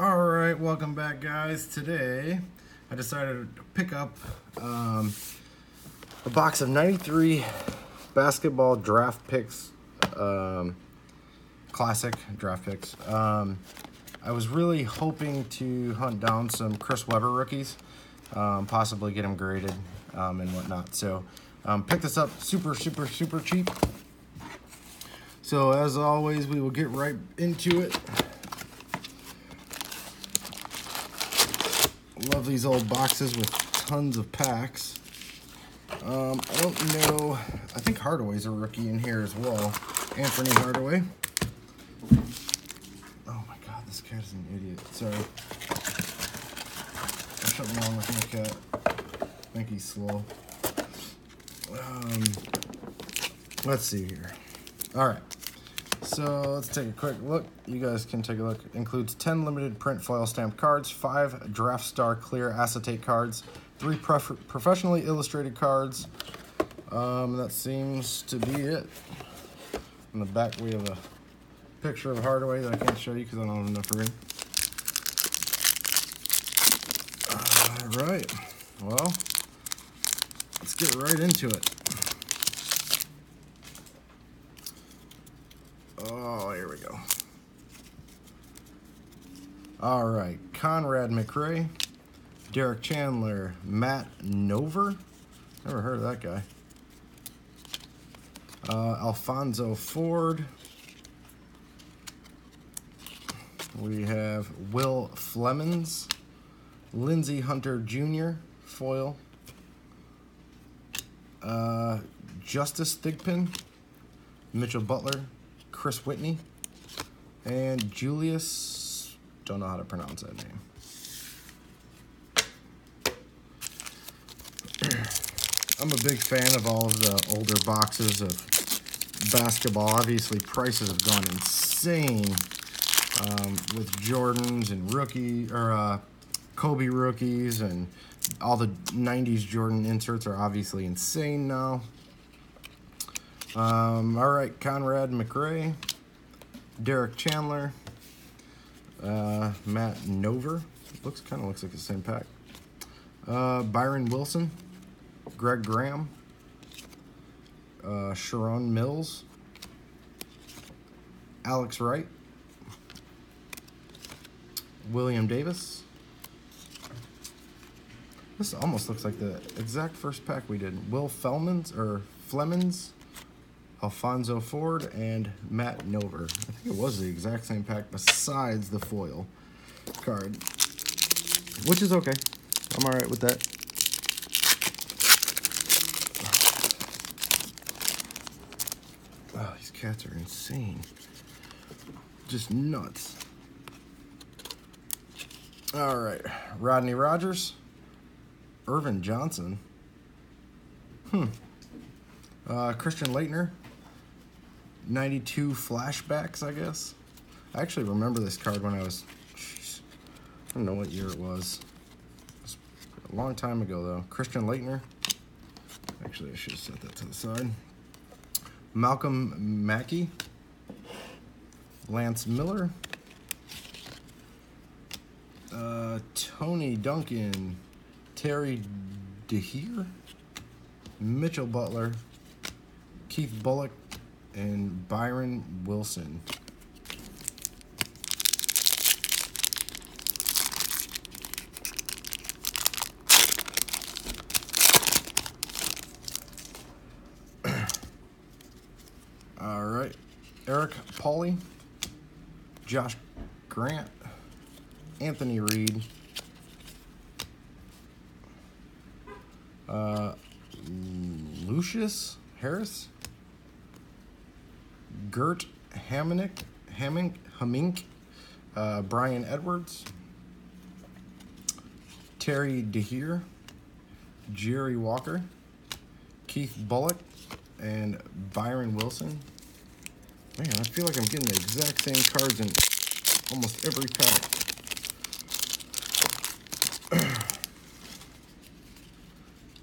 Alright, welcome back, guys. Today I decided to pick up a box of 93 basketball draft picks, classic draft picks. I was really hoping to hunt down some Chris Webber rookies, possibly get them graded and whatnot. So pick this up super cheap. So as always, we will get right into it. Love these old boxes with tons of packs. I don't know. I think Hardaway's a rookie in here as well. Anfernee Hardaway. Oh my God, this cat is an idiot. Sorry. There's something wrong with my cat. I think he's slow. Let's see here. All right. So let's take a quick look. You guys can take a look. Includes 10 limited print foil stamped cards, 5 draft star clear acetate cards, 3 professionally illustrated cards. That seems to be it. In the back we have a picture of Hardaway that I can't show you because I don't have enough room. All right. Well, let's get right into it. Oh, here we go. All right, Conrad McRae, Derek Chandler, Matt Nover. Never heard of that guy. Alfonso Ford. We have Will Flemons, Lindsey Hunter Jr. foil. Justice Thigpen, Mitchell Butler, Chris Whitney, and Julius, don't know how to pronounce that name. I'm a big fan of all of the older boxes of basketball. Obviously, prices have gone insane with Jordans and Kobe rookies, and all the 90s Jordan inserts are obviously insane now. All right, Conrad McRae, Derek Chandler, Matt Nover. Kind of looks like the same pack. Byron Wilson, Greg Graham, Sharon Mills, Alex Wright, William Davis. This almost looks like the exact first pack we did. Will Flemons, Alfonso Ford, and Matt Nover. I think it was the exact same pack besides the foil card, which is okay. I'm all right with that. Oh, these cats are insane. Just nuts. All right, Rodney Rogers, Irvin Johnson, Christian Laettner, 92 flashbacks, I guess. I actually remember this card when I was, I don't know what year it was. It was a long time ago, though. Christian Laettner. Actually, I should have set that to the side. Malcolm Mackey. Lance Miller. Tony Duncan. Terry DeHeer. Mitchell Butler. Keith Bullock, and Byron Wilson. All right, Eric Pauley, Josh Grant, Anthony Reed, Lucius Harris, Gert Hamink, Brian Edwards, Terry DeHeer, Jerry Walker, Keith Bullock, and Byron Wilson. Man, I feel like I'm getting the exact same cards in almost every pack.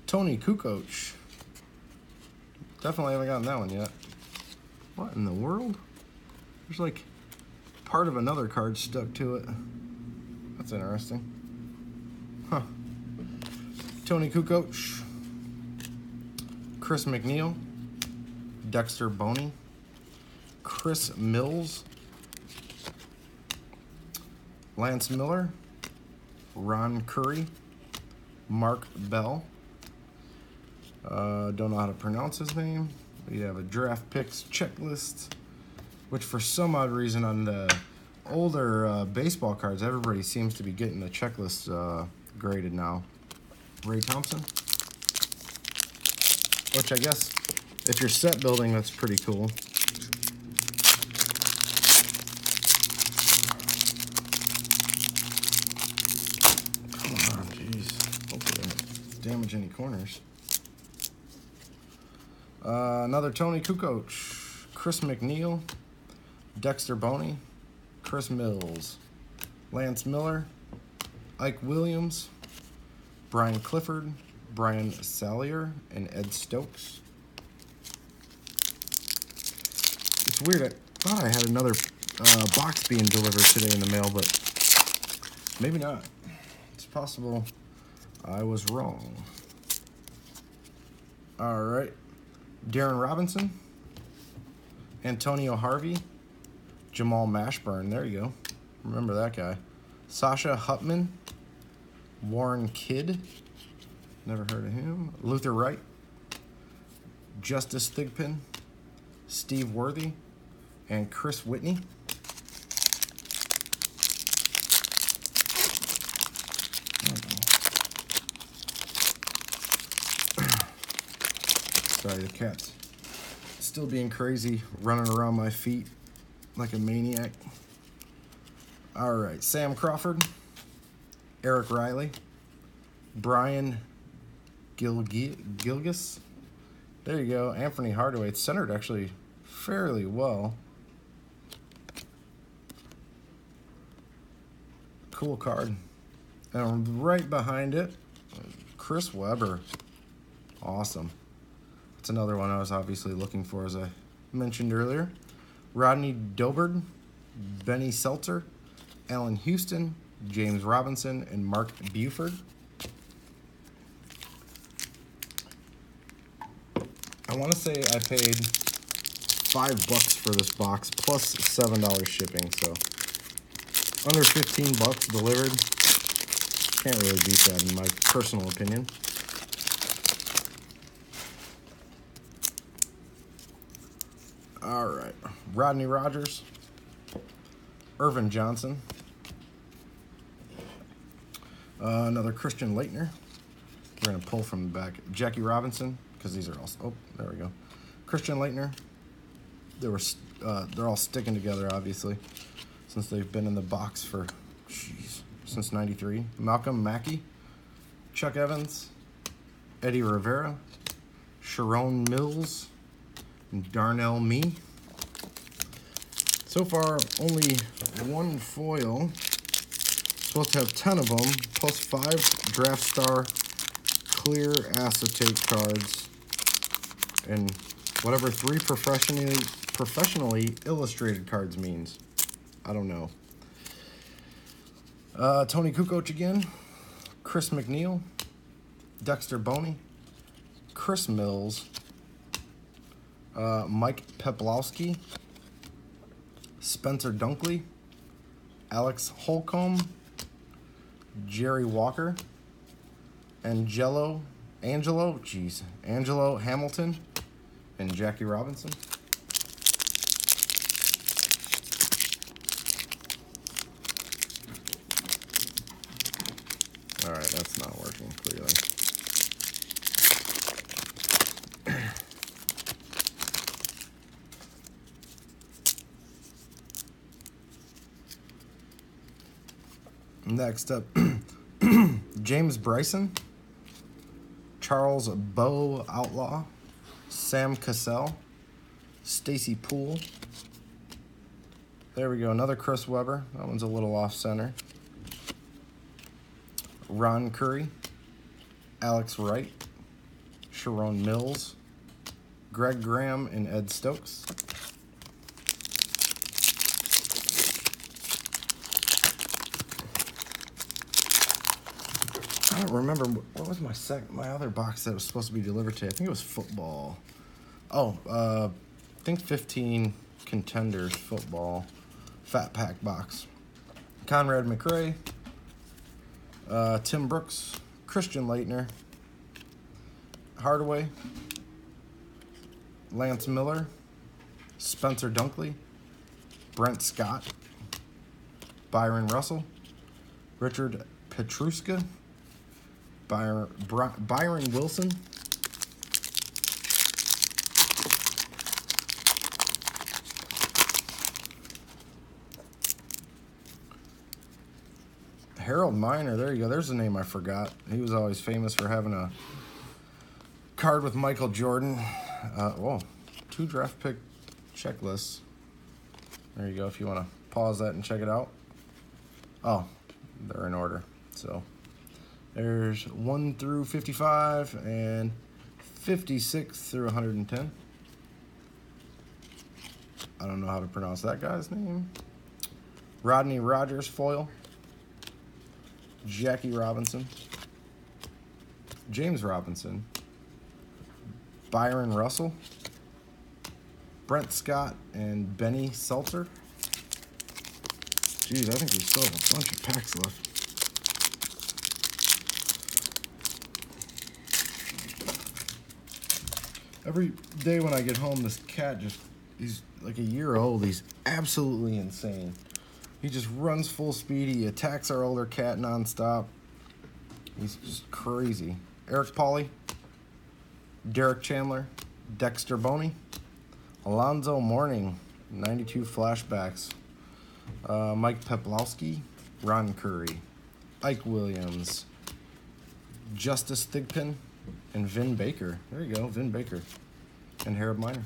Tony Kukoc. Definitely haven't gotten that one yet. What in the world? There's like part of another card stuck to it. That's interesting. Huh. Tony Kukoc, Chris McNeil, Dexter Boney, Chris Mills, Lance Miller, Ron Curry, Mark Bell. Don't know how to pronounce his name. We have a draft picks checklist, which for some odd reason on the older baseball cards, everybody seems to be getting the checklist graded now. Ray Thompson, which I guess if you're set building, that's pretty cool. Come on, jeez. Hopefully I don't damage any corners. Another Tony Kukoc, Chris McNeil, Dexter Boney, Chris Mills, Lance Miller, Ike Williams, Brian Clifford, Brian Sallier, and Ed Stokes. It's weird. I thought I had another box being delivered today in the mail, but maybe not. It's possible I was wrong. All right. Darren Robinson, Antonio Harvey, Jamal Mashburn, there you go. Remember that guy. Sasha Hutman, Warren Kidd, never heard of him. Luther Wright, Justice Thigpen, Steve Worthy, and Chris Whitney. Sorry, the cat's still being crazy, running around my feet like a maniac. All right, Sam Crawford, Eric Riley, Brian Gilgis. There you go, Anfernee Hardaway. It's centered actually fairly well. Cool card. And right behind it, Chris Webber. Awesome. That's another one I was obviously looking for, as I mentioned earlier. Rodney Dobard, Benny Seltzer, Allen Houston, James Robinson, and Mark Buford. I want to say I paid $5 for this box plus $7 shipping, so under 15 bucks delivered. Can't really beat that in my personal opinion. All right, Rodney Rogers, Irvin Johnson, another Christian Leitner. We're gonna pull from the back. Jackie Robinson, because these are all. Oh, there we go. Christian Leitner. They're all sticking together, obviously, since they've been in the box for, since '93. Malcolm Mackey, Chuck Evans, Eddie Rivera, Sharon Mills, and Darnell Mee. So far, only one foil. Supposed to have 10 of them, plus 5 Draft Star clear acetate cards, and whatever 3 professionally illustrated cards means. I don't know. Tony Kukoc again, Chris McNeil, Dexter Boney, Chris Mills, Mike Peplowski, Spencer Dunkley, Alex Holcomb, Jerry Walker, Angelo Hamilton, and Jackie Robinson. All right, that's not working clearly. Next up, James Bryson, Charles Bow Outlaw, Sam Cassell, Stacy Poole. There we go, another Chris Webber. That one's a little off center. Ron Curry, Alex Wright, Sharon Mills, Greg Graham, and Ed Stokes. I don't remember what was my other box that was supposed to be delivered today. I think it was football. Oh, I think 15 Contenders football fat pack box. Conrad McRae, Tim Brooks, Christian Leitner, Hardaway, Lance Miller, Spencer Dunkley, Brent Scott, Byron Russell, Richard Petruska, Byron Wilson, Harold Miner. There you go. There's a name I forgot. He was always famous for having a card with Michael Jordan. Whoa, 2 draft pick checklists. There you go. If you want to pause that and check it out. Oh, they're in order. So there's 1 through 55 and 56 through 110. I don't know how to pronounce that guy's name. Rodney Rogers foil. Jackie Robinson. James Robinson. Byron Russell. Brent Scott and Benny Seltzer. Geez, I think we still have a bunch of packs left. Every day when I get home, this cat he's like a year old. He's absolutely insane. He just runs full speed. He attacks our older cat nonstop. He's just crazy. Eric Pauley, Derek Chandler, Dexter Boney, Alonzo Mourning, 92 flashbacks. Mike Peplowski, Ron Curry, Ike Williams, Justice Thigpen, and Vin Baker. There you go, Vin Baker. And Harold Miner.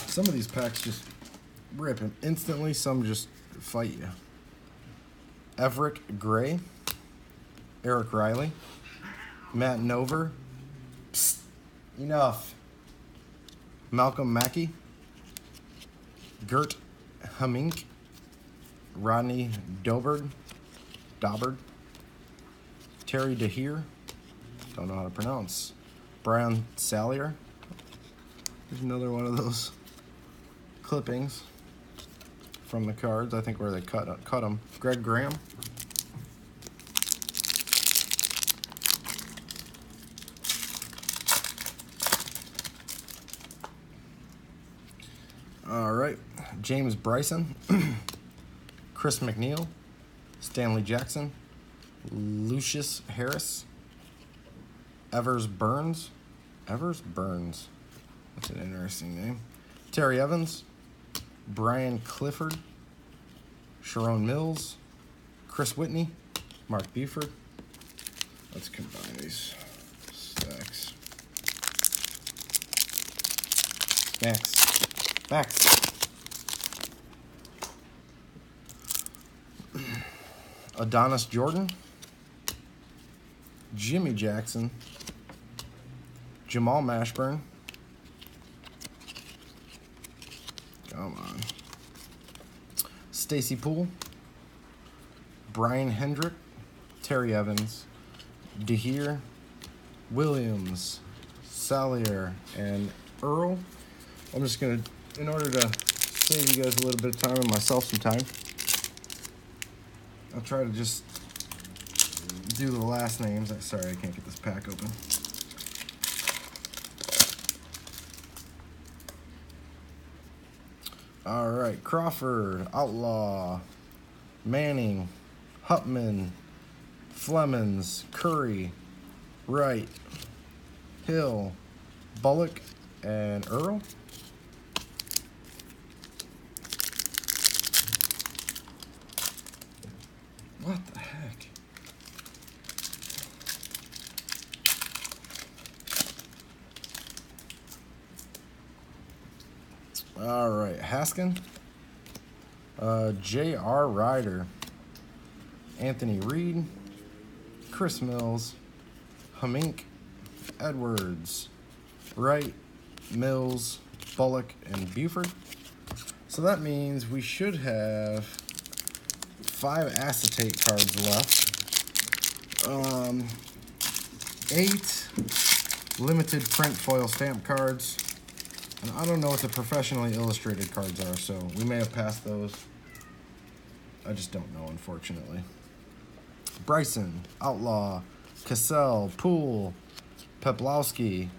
Some of these packs just rip him instantly. Some just fight you. Everett Gray, Eric Riley, Matt Nover. Psst, enough. Malcolm Mackey, Gert Hummink, Rodney Dobard, Terry DeHeer, don't know how to pronounce, Brian Sallier. There's another one of those clippings from the cards, I think where they cut them. Greg Graham. All right, James Bryson, Chris McNeil, Stanley Jackson, Lucius Harris, Evers Burns. That's an interesting name. Terry Evans, Brian Clifford, Sharon Mills, Chris Whitney, Mark Buford. Let's combine these stacks. Max. Adonis Jordan, Jimmy Jackson, Jamal Mashburn. Come on. Stacy Poole, Brian Hendrick, Terry Evans, DeHeer, Williams, Sallier, and Earl. I'm just going to, in order to save you guys a little bit of time and myself some time, I'll try to just do the last names. Sorry, I can't get this pack open. All right, Crawford, Outlaw, Manning, Hutman, Flemings, Curry, Wright, Hill, Bullock, and Earl. What the heck? All right, Haskin, J.R. Ryder, Anthony Reed, Chris Mills, Hummink, Edwards, Wright, Mills, Bullock, and Buford. So that means we should have 5 acetate cards left. 8 limited print foil stamp cards. And I don't know what the professionally illustrated cards are, so we may have passed those. I just don't know, unfortunately. Bryson, Outlaw, Cassell, Poole, Peplowski,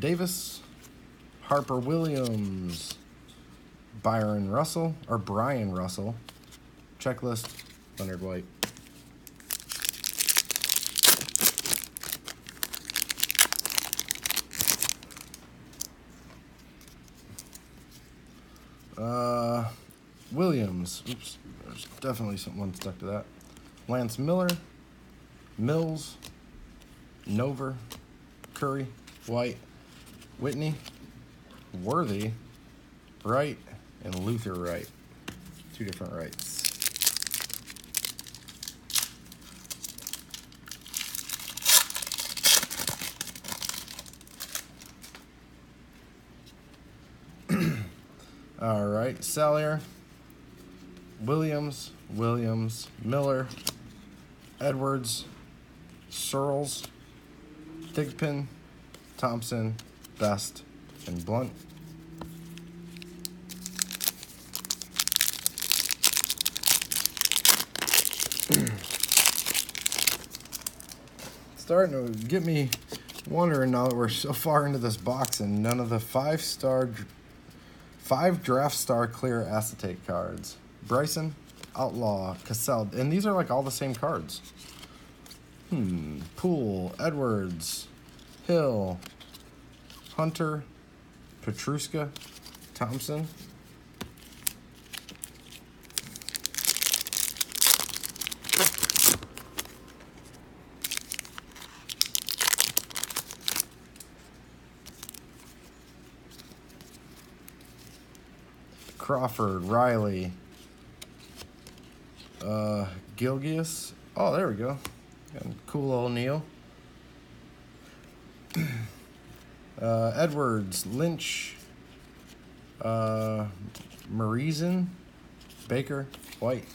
Davis, Harper Williams, Brian Russell, Checklist, Leonard White. Williams, oops, there's definitely one stuck to that. Lance Miller, Mills, Nover, Curry, White, Whitney, Worthy, Wright, and Luther Wright. 2 different Wrights. All right, Salyer, Williams, Miller, Edwards, Searles, Thigpen, Thompson, Best, and Blunt. Starting to get me wondering now that we're so far into this box and none of the 5 draft star clear acetate cards. Bryson, Outlaw, Cassell, and these are like all the same cards. Poole, Edwards, Hill, Hunter, Petruska, Thompson. Crawford, Riley, Gilgius. Oh, there we go. And cool O'Neal. Edwards, Lynch, Marizen, Baker, White.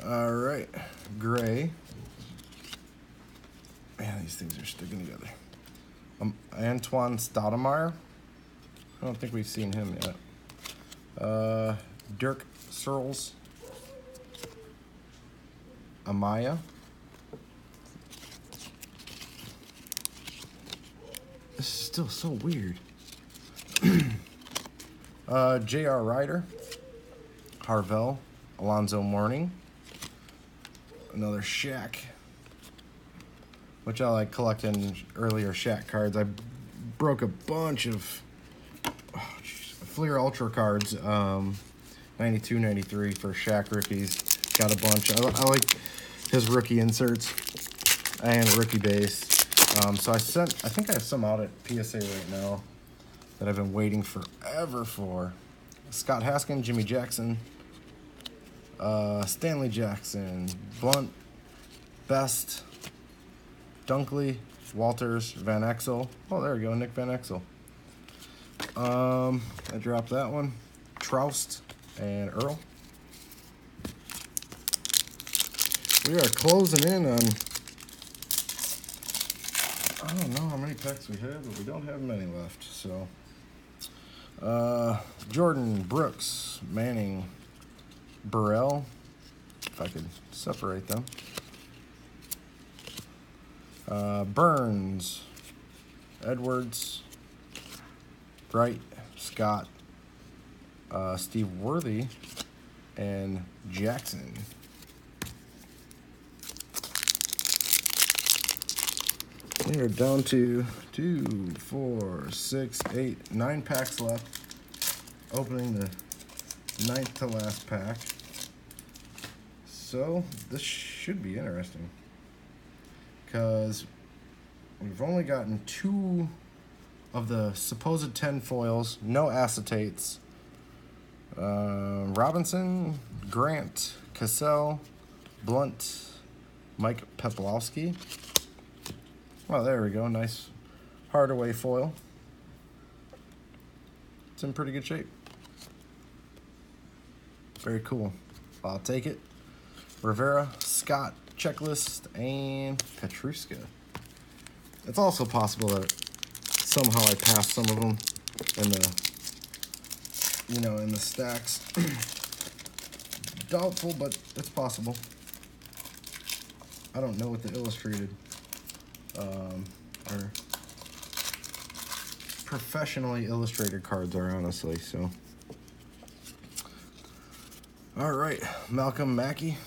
All right, Gray. Man, these things are sticking together. Antoine Stoudemire. I don't think we've seen him yet. Dirk Searles. Amaya. This is still so weird. J.R. Ryder. Harvell. Alonzo Mourning. Another Shaq, which I like collecting earlier Shaq cards. I broke a bunch of Fleer Ultra cards, 92, 93 for Shaq rookies. Got a bunch. I like his rookie inserts and rookie base. So I think I have some out at PSA right now that I've been waiting forever for. Scott Haskin, Jimmy Jackson, Stanley Jackson, Blunt, Best, Dunkley, Walters, Van Exel. Oh, there we go, Nick Van Exel. I dropped that one. Troust and Earl. We are closing in on, I don't know how many packs we have, but we don't have many left. So, Jordan, Brooks, Manning, Burrell, if I could separate them. Burns, Edwards, Wright, Scott, Steve Worthy, and Jackson. We are down to 2, 4, 6, 8, 9 packs left. Opening the 9th to last pack. So this should be interesting because we've only gotten 2 of the supposed 10 foils, no acetates. Robinson, Grant, Cassell, Blunt, Mike Peplowski. Oh, there we go. Nice Hardaway foil. It's in pretty good shape. Very cool. I'll take it. Rivera, Scott, Checklist, and Petruska. It's also possible that somehow I passed some of them in the, in the stacks. Doubtful, but it's possible. I don't know what the illustrated or professionally illustrated cards are, honestly. So, all right, Malcolm Mackey,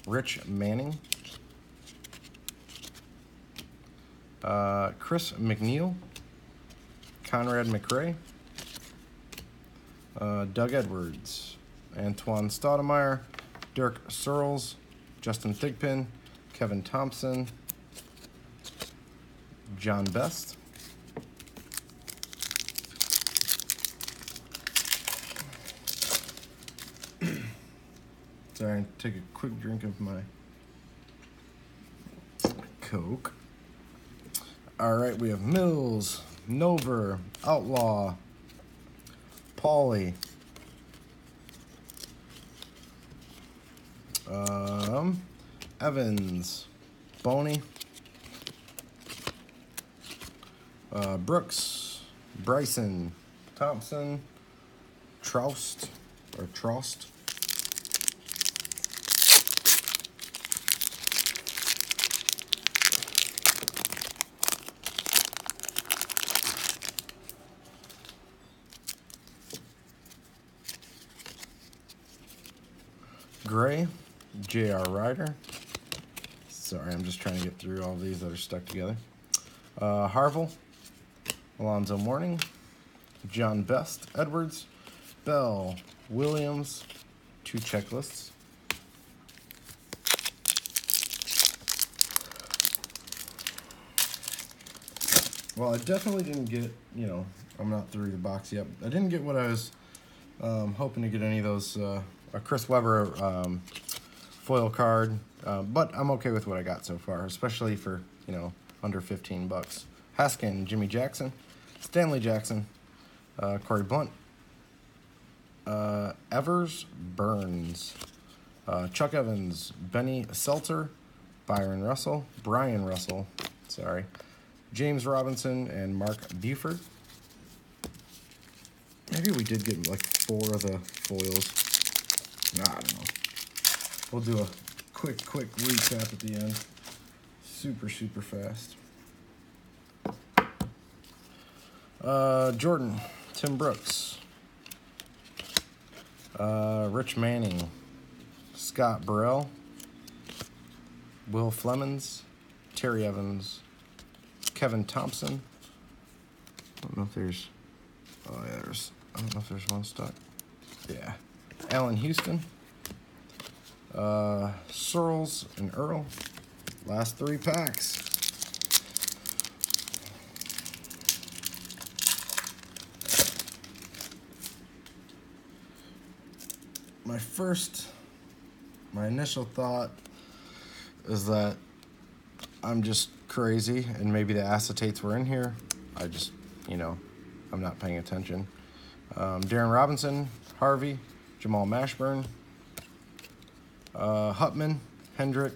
Rich Manning, Chris McNeil, Conrad McRae, Doug Edwards, Antoine Stoudemire, Dirk Searles, Justin Thigpen, Kevin Thompson, John Best, sorry, take a quick drink of my Coke. All right, we have Mills, Nover, Outlaw, Pauly, Evans, Boney, Brooks, Bryson, Thompson, Trost, Gray, J.R. Ryder. Sorry, I'm just trying to get through all these that are stuck together. Harville, Alonzo Mourning, John Best, Edwards, Bell, Williams, 2 checklists. Well, I definitely didn't get, I'm not through the box yet. I didn't get what I was hoping to get, any of those, a Chris Webber foil card, but I'm okay with what I got so far, especially for, under 15 bucks. Haskin, Jimmy Jackson, Stanley Jackson, Corey Blunt, Evers Burns, Chuck Evans, Benny Seltzer, Brian Russell, James Robinson, and Mark Buford. Maybe we did get like 4 of the foils. I don't know. We'll do a quick recap at the end. Super fast. Jordan, Tim Brooks, Rich Manning, Scott Burrell, Will Flemings, Terry Evans, Kevin Thompson. I don't know if there's, I don't know if there's one stuck. Yeah. Allen Houston, Searles and Earl. Last 3 packs. My initial thought is that I'm just crazy and maybe the acetates were in here. I just, I'm not paying attention. Darren Robinson, Harvey, Jamal Mashburn, Hutman, Hendrick,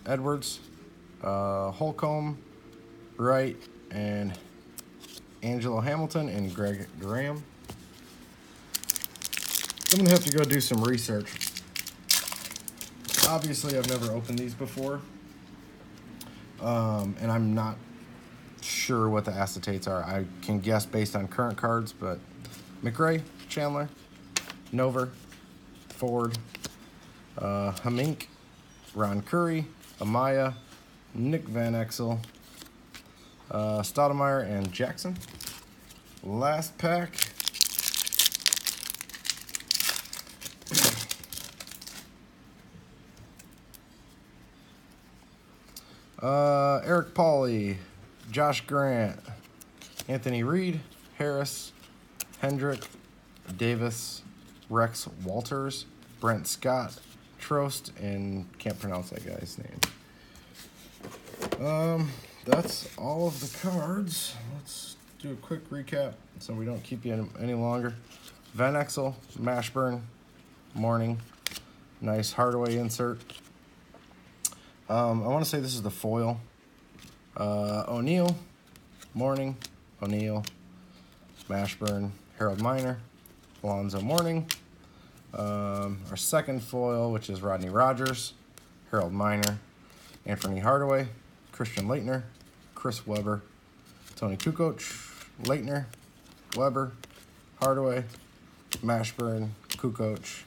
Edwards, Holcomb, Wright, and Angelo Hamilton, and Greg Graham. I'm going to have to go do some research. Obviously, I've never opened these before, and I'm not sure what the acetates are. I can guess based on current cards, but McRae, Chandler, Nover, Ford, Hamink, Ron Curry, Amaya, Nick Van Exel, Stoudemire, and Jackson. Last pack. Eric Pauly, Josh Grant, Anthony Reed, Harris, Hendrick, Davis, Rex Walters, Brent Scott, Trost, and can't pronounce that guy's name. That's all of the cards. Let's do a quick recap so we don't keep you any longer. Van Exel, Mashburn, Morning. Nice Hardaway insert. I want to say this is the foil. O'Neal, Morning, O'Neal, Mashburn, Harold Miner, Alonzo Mourning. Our second foil, which is Rodney Rogers, Harold Miner, Anfernee Hardaway, Christian Laettner, Chris Webber, Tony Kukoc, Laettner, Webber, Hardaway, Mashburn, Kukoc,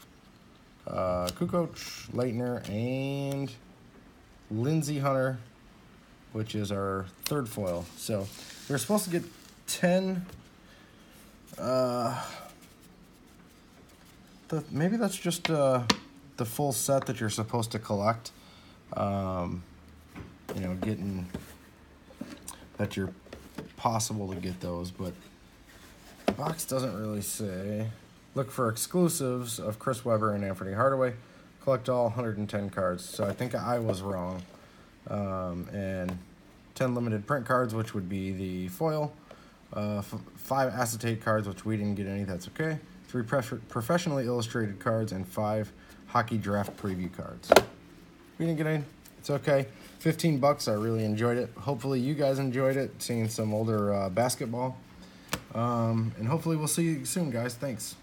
Laettner, and Lindsey Hunter, which is our third foil. So we're supposed to get 10. Maybe that's just the full set that you're supposed to collect. You know, getting that you're possible to get those, but the box doesn't really say. Look for exclusives of Chris Webber and Anfernee Hardaway. Collect all 110 cards. So I think I was wrong. And 10 limited print cards, which would be the foil. 5 acetate cards, which we didn't get any. That's okay. 3 professionally illustrated cards and 5 hockey draft preview cards. We didn't get any. It's okay. $15. I really enjoyed it. Hopefully you guys enjoyed it, seeing some older basketball. And hopefully we'll see you soon, guys. Thanks.